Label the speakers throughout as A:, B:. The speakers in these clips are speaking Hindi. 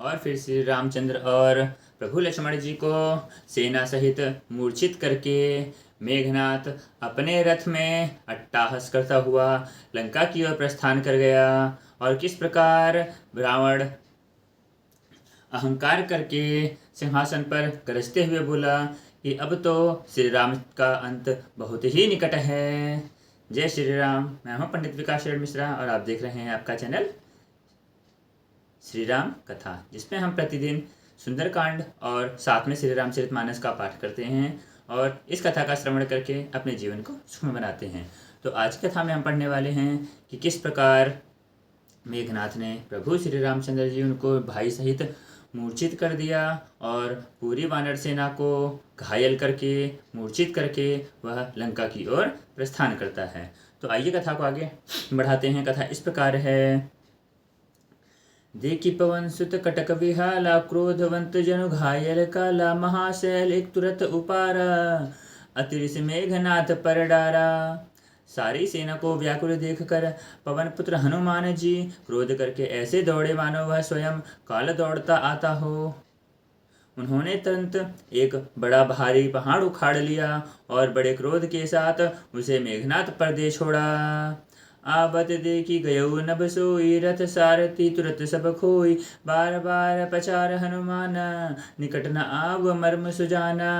A: और फिर श्री रामचंद्र और प्रभु लक्ष्मण जी को सेना सहित मूर्छित करके मेघनाथ अपने रथ में अट्टाहस करता हुआ लंका की ओर प्रस्थान कर गया। और किस प्रकार रावण अहंकार करके सिंहासन पर गरजते हुए बोला कि अब तो श्री राम का अंत बहुत ही निकट है। जय श्री राम। मैं हूँ पंडित विकास शरण मिश्रा और आप देख रहे हैं आपका चैनल श्री राम कथा, जिसमें हम प्रतिदिन सुंदरकांड और साथ में श्री रामचरितमानस का पाठ करते हैं और इस कथा का श्रवण करके अपने जीवन को सुखमय बनाते हैं। तो आज की कथा में हम पढ़ने वाले हैं कि किस प्रकार मेघनाथ ने प्रभु श्री रामचंद्र जी उनको भाई सहित मूर्छित कर दिया और पूरी वानर सेना को घायल करके मूर्छित करके वह लंका की ओर प्रस्थान करता है। तो आइए कथा को आगे बढ़ाते हैं। कथा इस प्रकार है। देखी पवन सुत कटक विहाला, क्रोधवंत जनु घायल काला, महाशैल एक तुरत उपारा, अतिरिस मेघनाथ पर डारा। सारी सेना को व्याकुल देखकर पवन पुत्र हनुमान जी क्रोध करके ऐसे दौड़े मानो वह स्वयं काल दौड़ता आता हो। उन्होंने तुरंत एक बड़ा भारी पहाड़ उखाड़ लिया और बड़े क्रोध के साथ उसे मेघनाथ पर दे छोड़ा। आबत देखी गयो नभ सोई, रथ सारथी तुरत सब खोई, बार बार पचार हनुमान, निकट न आव मर्म सुजाना।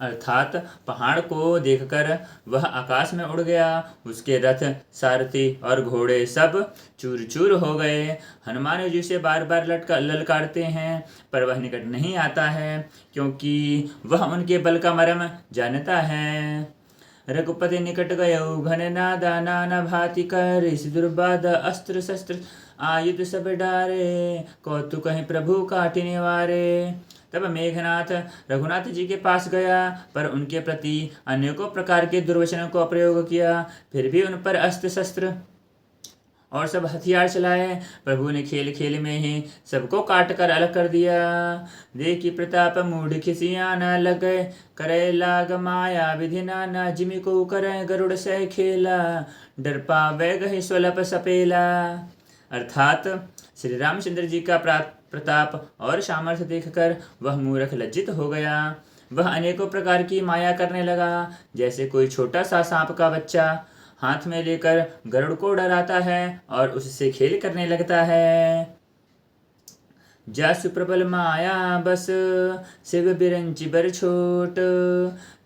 A: अर्थात पहाड़ को देखकर वह आकाश में उड़ गया। उसके रथ सारथी और घोड़े सब चूर चूर हो गए। हनुमान जी से बार बार ललकारते हैं पर वह निकट नहीं आता है, क्योंकि वह उनके बल का मर्म जानता है। रघुपति निकट गयो घन नादा, नाना भांति कर दुर्बाध, अस्त्र शस्त्र आयुध सब डारे, कौतुक कहीं प्रभु काटि निवारे। तब मेघनाथ रघुनाथ जी के पास गया पर उनके प्रति अनेकों प्रकार के दुर्वचनों को प्रयोग किया। फिर भी उन पर अस्त्र शस्त्र और सब हथियार चलाए। प्रभु ने खेल खेल में ही सबको काट कर अलग कर दिया। देखी प्रताप मूढ़ खिसियाना, लगे करे लाग माया विधि नाना, जिमि को करे गरुड़ से खेला, डर पावे गहि स्वलप सपेला। अर्थात श्री रामचंद्र जी का प्रताप और सामर्थ्य देखकर वह मूर्ख लज्जित हो गया। वह अनेकों प्रकार की माया करने लगा, जैसे कोई छोटा सा सांप का बच्चा हाथ में लेकर गरुड़ को डराता है और उससे खेल करने लगता है। जासु प्रबल माया बस, शिव बिरंची बर छोट,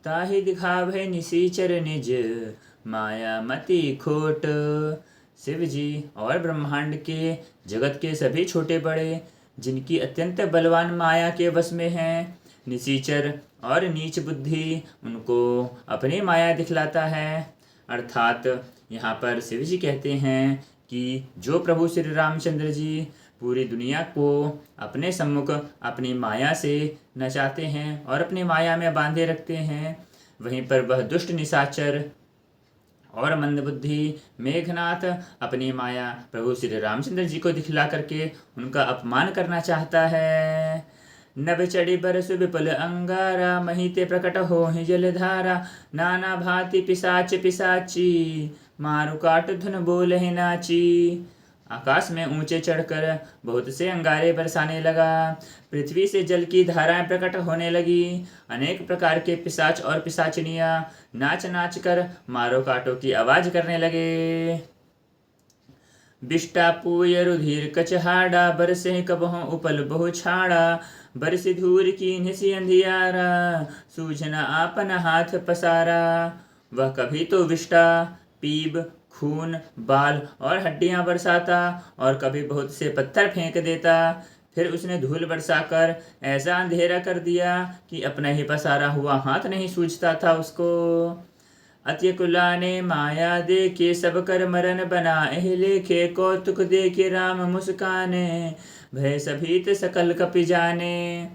A: ताहि दिखावे निसीचर निज, माया मति खोट। शिव जी और ब्रह्मांड के जगत के सभी छोटे बड़े जिनकी अत्यंत बलवान माया के वश में हैं, निसीचर और नीच बुद्धि उनको अपनी माया दिखलाता है। अर्थात यहाँ पर शिव जी कहते हैं कि जो प्रभु श्री रामचंद्र जी पूरी दुनिया को अपने सम्मुख अपनी माया से नचाते हैं और अपनी माया में बांधे रखते हैं, वहीं पर वह दुष्ट निशाचर और मंदबुद्धि मेघनाथ अपनी माया प्रभु श्री रामचंद्र जी को दिखला करके उनका अपमान करना चाहता है। नभ चढ़ी बरस विपुल अंगारा, महीते प्रकट हो ही जलधारा, नाना भांति पिशाच पिशाची, मारु काट धुन बोल ही नाची। आकाश में ऊंचे चढ़कर बहुत से अंगारे बरसाने लगा। पृथ्वी से जल की धाराएं प्रकट होने लगी। अनेक प्रकार के पिशाच और पिशाचनियां नाच नाच कर मारो काटो की आवाज करने लगे। बिष्टा पूय रुधिर कचहाड़ा, बरसे कबहों उपल बहु छाड़ा, बरसी धूर की निसी अंधियारा, सूझना आपन हाथ पसारा। वह कभी तो विष्टा पीब खून बाल और हड्डियां बरसाता और कभी बहुत से पत्थर फेंक देता। फिर उसने धूल बरसाकर ऐसा अंधेरा कर दिया कि अपना ही पसारा हुआ हाथ नहीं सूझता था उसको। अत्यकुला ने माया देखे, सब कर मरन बनाए लेखे, कौतुक देखे राम मुस्काने, भय सभीत सकल कपि जाने।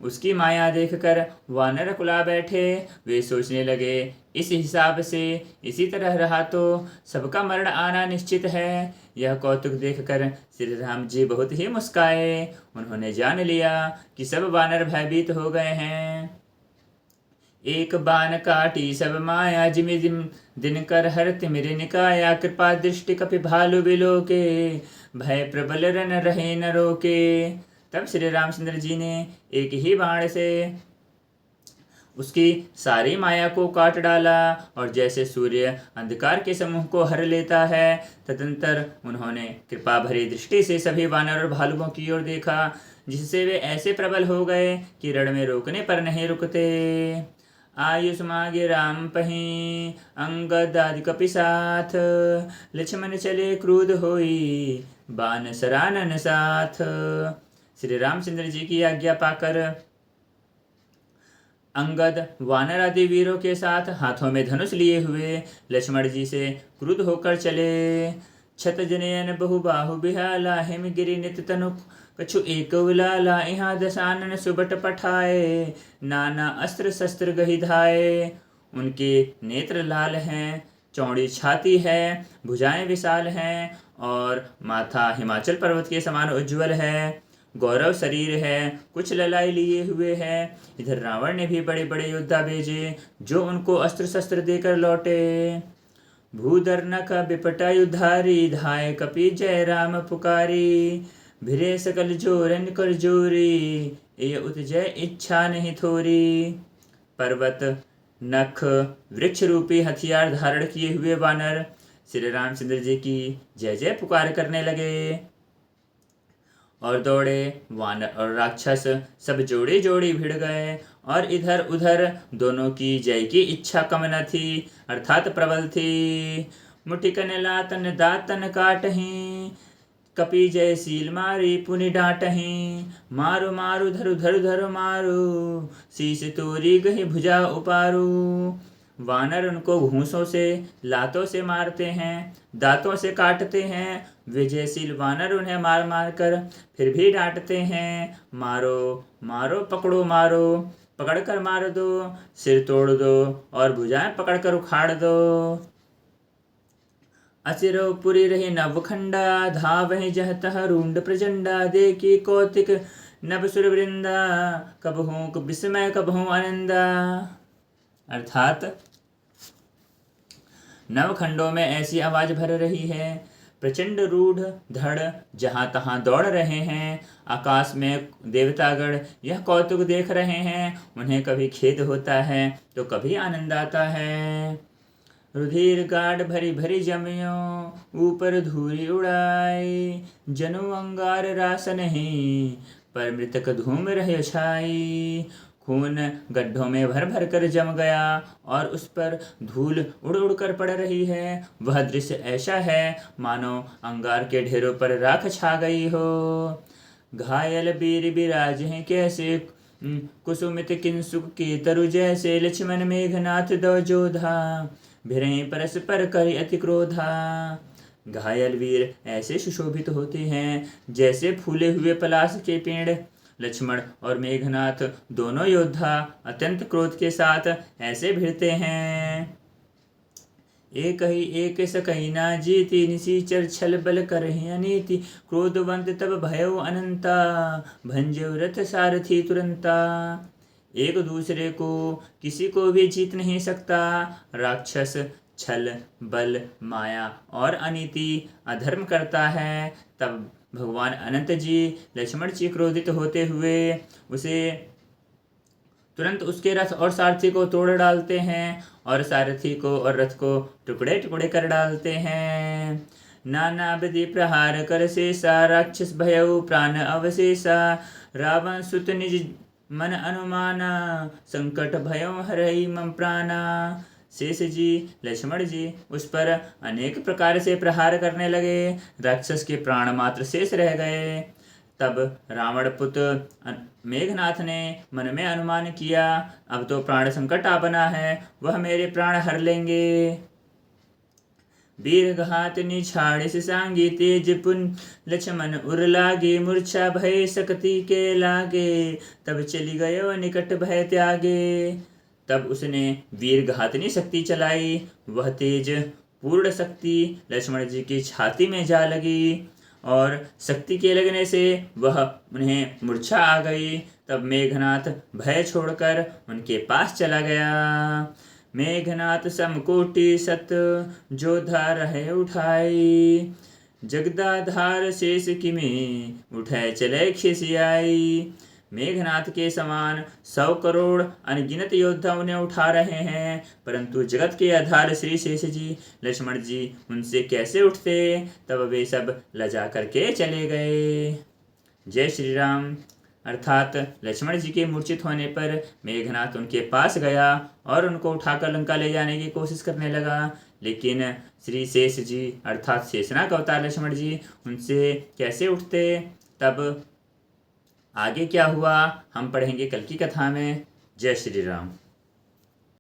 A: उसकी माया देखकर वानर कुला बैठे। वे सोचने लगे, इस हिसाब से इसी तरह रहा तो सबका मरण आना निश्चित है। यह कौतुक देखकर श्री राम जी बहुत ही मुस्काए। उन्होंने जान लिया कि सब वानर भयभीत हो गए हैं। एक बाण काटी सब माया जिमि जिम दिन कर हर तिमिर निकाया कृपा दृष्टि कपि भालु बिलोके भय प्रबल रन रहे न रोके। तब श्री रामचंद्र जी ने एक ही बाण से उसकी सारी माया को काट डाला और जैसे सूर्य अंधकार के समूह को हर लेता है तदंतर उन्होंने कृपा भरी दृष्टि से सभी वानर और भालुओं की ओर देखा, जिससे वे ऐसे प्रबल हो गए कि रण में रोकने पर नहीं रुकते। आयुष मागे राम पही अंगद आदि कपि साथ लक्ष्मण चले क्रुद्ध होई बान सरानन साथ। श्री रामचंद्र जी की आज्ञा पाकर अंगद वानर आदि वीरों के साथ हाथों में धनुष लिए हुए लक्ष्मण जी से क्रुद्ध होकर चले। छत जनयन बहु बाहु बिहाला हिम गिरि नित तनु कछु एक उलाला यहाँ दशानन सुबट पठाए नाना अस्त्र शस्त्र गहि धाए। उनके नेत्र लाल हैं, चौड़ी छाती है, भुजाएं विशाल हैं और माथा हिमाचल पर्वत के समान उज्ज्वल है। गौरव शरीर है, कुछ ललाई लिए हुए है। इधर रावण ने भी बड़े बड़े योद्धा भेजे जो उनको अस्त्र शस्त्र देकर लौटे। भूधर्नक बिपटा युधारी धाय कपि जय राम पुकारी भिरे सकल जोरन कर जोरी ये उतजय इच्छा नहीं थोरी। पर्वत नख वृक्ष रूपी हथियार धारण किए हुए वानर श्री रामचंद्र जी की जय जय पुकार करने लगे और दौड़े। वानर और राक्षस सब जोड़े जोड़ी भिड़ गए और इधर उधर दोनों की जय की इच्छा कम न थी, अर्थात प्रबल थी। मुठिकन लातन दातन काटहीं कपि जय सील मारी पुनि डांटहीं मारो मारो धरु धरु धरु मारो शीश तोरी गही भुजा उपारू। वानर उनको घूंसों से लातों से मारते हैं, दांतों से काटते हैं। विजयशील वानर उन्हें मार मार कर फिर भी डांटते हैं, मारो मारो पकड़ो मारो, पकड़ कर मार दो, सिर तोड़ दो और भुजाएं पकड़ कर उखाड़ दो। असिरो पुरी रही नवखंडा धावहि जह तह रूंड प्रचंडा देखी कौतिक नभ सुर वृंदा कबहू विस्मय कबहू आनंदा। अर्थात नवखंडों में ऐसी आवाज भर रही है, प्रचंड रूढ़ धड़ जहां तहां दौड़ रहे हैं। आकाश में देवतागण यह कौतुक देख रहे हैं, उन्हें कभी खेद होता है तो कभी आनंद आता है। रुधिर गाढ़ भरी भरी जमियो ऊपर धूरी उड़ाई जनु अंगार रास नहीं पर मृतक धूम रहे छाई। खून गड्ढों में भर भर कर जम गया और उस पर धूल उड़ उड़ कर पड़ रही है। वह दृश्य ऐसा है मानो अंगार के ढेरों पर राख छा गई हो। घायल वीर विराज हैं कैसे कुसुमित किंसुक के तरु जैसे लक्ष्मण मेघनाथ दो जोधा भिरहीं परस्पर कर अति क्रोधा। घायल वीर ऐसे सुशोभित होते हैं जैसे फूले हुए पलाश के पेड़। लक्ष्मण और मेघनाथ दोनों योद्धा अत्यंत क्रोध के साथ ऐसे भिड़ते हैं। एक ही एक सकई ना जीती निशीचर छल बल करहि अनीति क्रोधवंत तब भयो अनंता भंजव रथ सारथी तुरंता। एक दूसरे को किसी को भी जीत नहीं सकता। राक्षस छल बल माया और अनीति अधर्म करता है। तब भगवान अनंत जी लक्ष्मण जी क्रोधित होते हुए उसे तुरंत उसके रथ और सारथी को तोड़ डालते हैं और सारथी को और रथ को टुकड़े टुकड़े कर डालते हैं। नाना विधि प्रहार कर शेषा राक्षस भयउ प्राण अवशेषा रावण सुत निज मन अनुमाना संकट भयो हरई मम प्राणा। शेष जी लक्ष्मण जी उस पर अनेक प्रकार से प्रहार करने लगे। राक्षस के प्राण मात्र शेष रह गए। तब रावण पुत्र मेघनाथ ने मन में अनुमान किया, अब तो प्राण संकट आ बना है, वह मेरे प्राण हर लेंगे। वीर घात निछाड़ सांगी तेज पुन लक्ष्मण उर लागे मूर्छा भय सकती के लागे तब चली गयो निकट भय त्यागे। तब उसने वीर घातनी शक्ति चलाई। वह तेज पूर्ण शक्ति लक्ष्मण जी की छाती में जा लगी और शक्ति के लगने से वह उन्हें मूर्छा आ गई। तब मेघनाथ भय छोड़कर उनके पास चला गया। मेघनाथ समकोटि सत जो धार है उठाई, जगदाधार शेष किमे उठे चले खिसियाई। मेघनाथ के समान 100 करोड़ अनगिनत योद्धा उन्हें उठा रहे हैं, परंतु जगत के आधार श्री शेष जी लक्ष्मण जी उनसे कैसे उठते। तब वे सब लजा करके चले गए। जय श्री राम। अर्थात लक्ष्मण जी के मूर्छित होने पर मेघनाथ उनके पास गया और उनको उठाकर लंका ले जाने की कोशिश करने लगा, लेकिन श्री शेष जी अर्थात शेषनाग अवतार लक्ष्मण जी उनसे कैसे उठते। तब आगे क्या हुआ हम पढ़ेंगे कल की कथा में। जय श्री राम।